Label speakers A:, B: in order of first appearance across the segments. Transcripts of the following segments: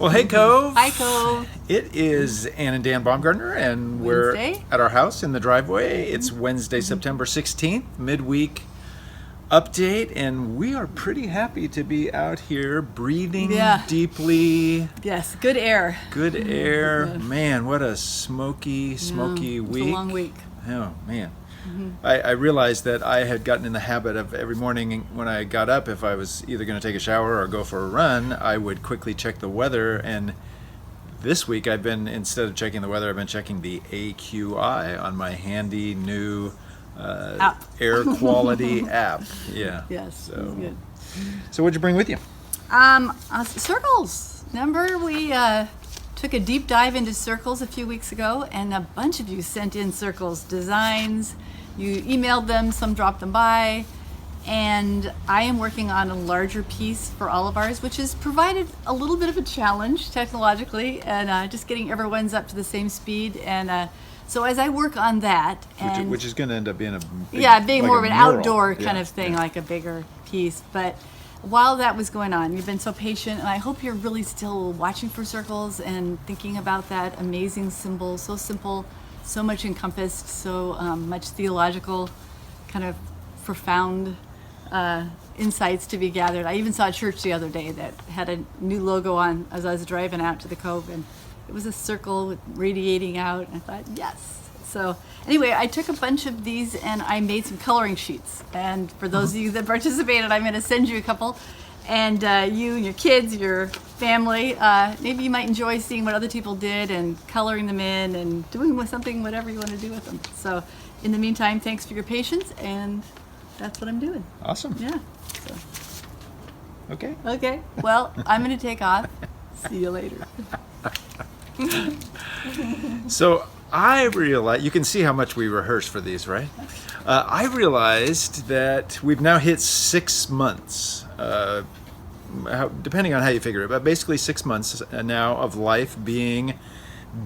A: Well, hey, Cove.
B: Hi, Cove.
A: It is Ann and Dan Baumgartner, and we're
B: Wednesday.
A: at our house in the driveway. It's Wednesday, September 16th, midweek update, and we are pretty happy to be out here breathing deeply.
B: Yes, good air.
A: Good air. Man, what a smoky
B: It's
A: week.
B: a long week.
A: Oh, man. I realized that I had gotten in the habit of every morning when I got up, if I was either going to take a shower or go for a run, I would quickly check the weather. And this week instead of checking the weather, I've been checking the AQI on my handy new air quality app. Yeah.
B: Yes.
A: So
B: Good.
A: So what'd you bring with you?
B: Circles. Remember we took a deep dive into circles a few weeks ago, and a bunch of you sent in circles designs. You emailed them, some dropped them by, and I am working on a larger piece for all of ours, which has provided a little bit of a challenge technologically, and just getting everyone's up to the same speed. And so as I work on that, and
A: Which is going to end up being
B: being
A: like
B: more
A: a
B: of an
A: mural.
B: outdoor kind of thing, like a bigger piece. But while that was going on, you've been so patient, and I hope you're really still watching for circles and thinking about that amazing symbol, so simple, so much encompassed, so much theological, kind of profound insights to be gathered. I even saw a church the other day that had a new logo on as I was driving out to the Cove, and it was a circle radiating out, and I thought, yes. So anyway, I took a bunch of these and I made some coloring sheets. And for those of you that participated, I'm going to send you a couple. And you and your kids, your family, maybe you might enjoy seeing what other people did and coloring them in and doing with something, whatever you want to do with them. So in the meantime, thanks for your patience, and that's what I'm doing.
A: Awesome.
B: Yeah.
A: Okay.
B: Okay. Well, I'm going to take off. See you later.
A: So I realized, you can see how much we rehearse for these, right? I realized that we've now hit 6 months, depending on how you figure it, but basically 6 months now of life being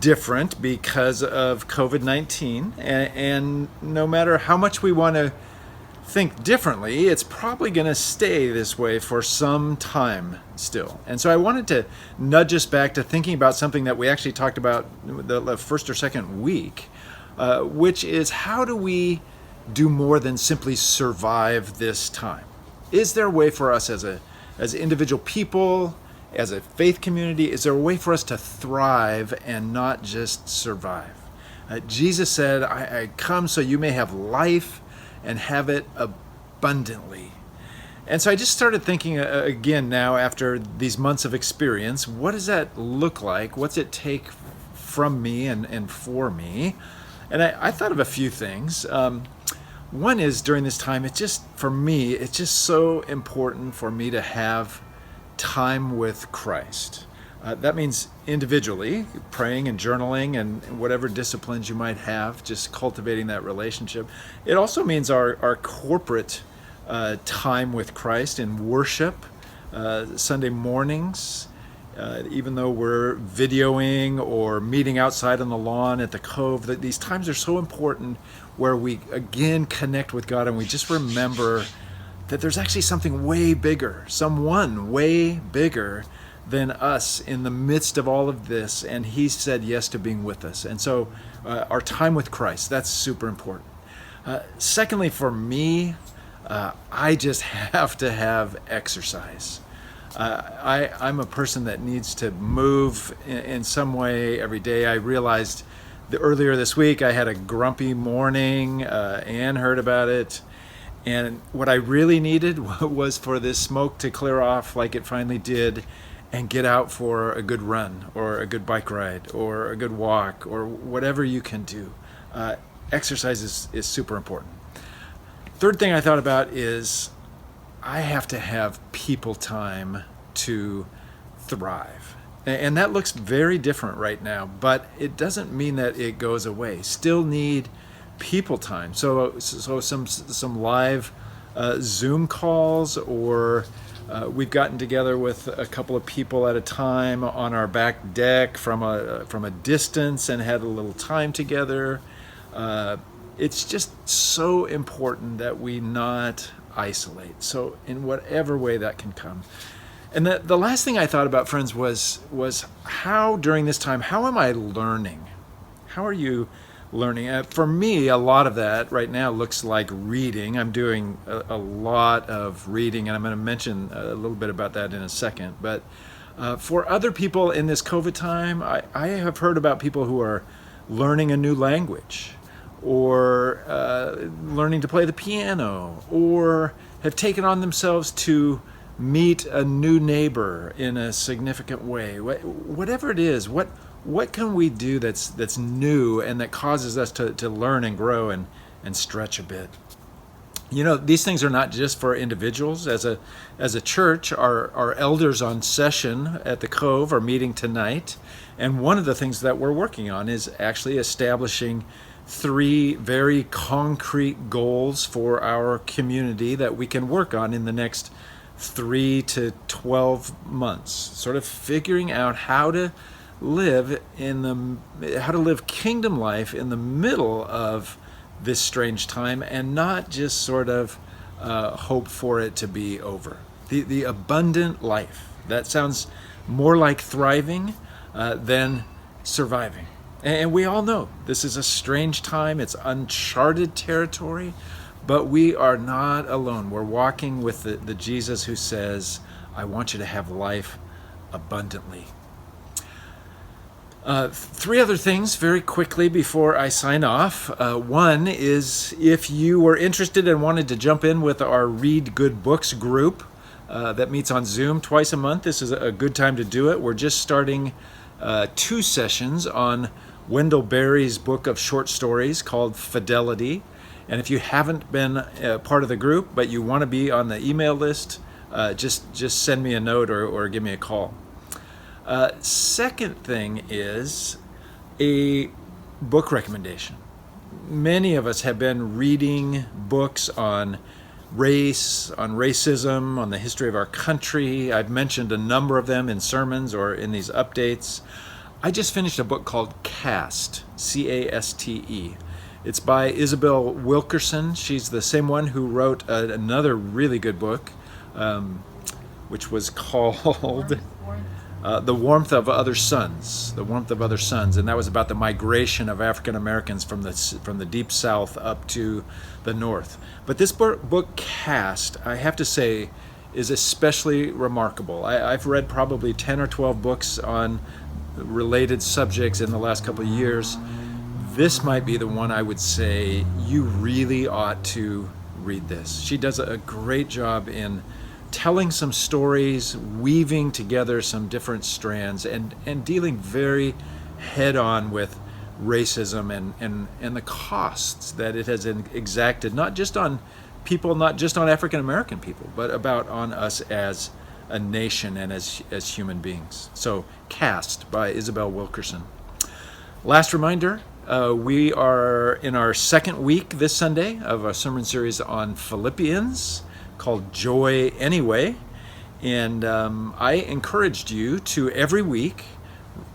A: different because of COVID-19. And no matter how much we want to think differently, it's probably going to stay this way for some time still. And so I wanted to nudge us back to thinking about something that we actually talked about the first or second week, which is how do we do more than simply survive this time? Is there a way for us as individual people, as a faith community, is there a way for us to thrive and not just survive? Jesus said, I come so you may have life and have it abundantly. And so I just started thinking again now, after these months of experience, what does that look like? What's it take from me and for me? And I thought of a few things. One is, during this time, it's just so important for me to have time with Christ. That means individually, praying and journaling and whatever disciplines you might have, just cultivating that relationship. It also means our corporate time with Christ in worship, Sunday mornings, even though we're videoing or meeting outside on the lawn at the Cove. These times are so important where we again connect with God and we just remember that there's actually something way bigger, someone way bigger than us in the midst of all of this, and he said yes to being with us. And so our time with Christ, that's super important. Secondly, for me, I just have to have exercise. I'm a person that needs to move in some way every day. I realized that earlier this week I had a grumpy morning. Ann heard about it. And what I really needed was for this smoke to clear off like it finally did, and get out for a good run or a good bike ride or a good walk or whatever you can do. Exercise is super important. Third thing I thought about is I have to have people time to thrive. And that looks very different right now, but it doesn't mean that it goes away. Still need people time. So some live Zoom calls, or we've gotten together with a couple of people at a time on our back deck from a distance and had a little time together. It's just so important that we not isolate. So in whatever way that can come. And the last thing I thought about, friends, was how during this time, how am I learning? How are you learning? For me, a lot of that right now looks like reading. I'm doing a lot of reading, and I'm going to mention a little bit about that in a second. But for other people in this COVID time, I have heard about people who are learning a new language, or learning to play the piano, or have taken on themselves to meet a new neighbor in a significant way. Whatever it is, what can we do that's new and that causes us to learn and grow and stretch a bit? You know, these things are not just for individuals. As a church, our elders on session at the Cove are meeting tonight, and one of the things that we're working on is actually establishing 3 very concrete goals for our community that we can work on in the next 3 to 12 months, sort of figuring out how to live kingdom life in the middle of this strange time, and not just sort of hope for it to be over. The abundant life, that sounds more like thriving than surviving. And we all know this is a strange time. It's uncharted territory, but we are not alone. We're walking with the Jesus who says, I want you to have life abundantly. 3 other things very quickly before I sign off. One is, if you were interested and wanted to jump in with our Read Good Books group that meets on Zoom twice a month, this is a good time to do it. We're just starting 2 sessions on Wendell Berry's book of short stories called Fidelity. And if you haven't been part of the group, but you want to be on the email list, just send me a note or give me a call. Second thing is a book recommendation. Many of us have been reading books on race, on racism, on the history of our country. I've mentioned a number of them in sermons or in these updates. I just finished a book called Caste, C-A-S-T-E. It's by Isabel Wilkerson. She's the same one who wrote another really good book, which was called The Warmth of Other Suns. The Warmth of Other Suns. And that was about the migration of African Americans from the deep south up to the north. But this book, Caste, I have to say, is especially remarkable. I've read probably 10 or 12 books on related subjects in the last couple of years. This might be the one I would say you really ought to read this. She does a great job in telling some stories, weaving together some different strands, and dealing very head-on with racism and the costs that it has exacted, not just on people, not just on African American people, but about on us as a nation and as human beings. So, Caste by Isabel Wilkerson. Last reminder, we are in our second week this Sunday of a sermon series on Philippians called Joy Anyway. And I encouraged you to every week,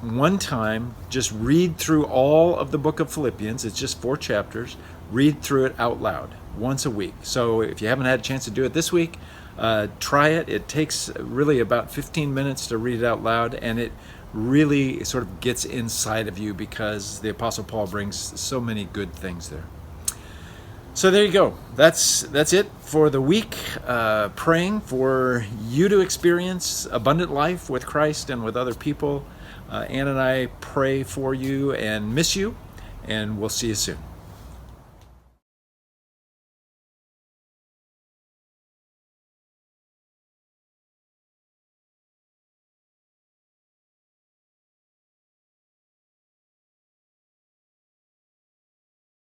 A: one time, just read through all of the book of Philippians. It's just 4 chapters. Read through it out loud once a week. So if you haven't had a chance to do it this week, try it. It takes really about 15 minutes to read it out loud, and it really sort of gets inside of you because the Apostle Paul brings so many good things there. So there you go. That's it for the week. Praying for you to experience abundant life with Christ and with other people. Ann and I pray for you and miss you, and we'll see you soon.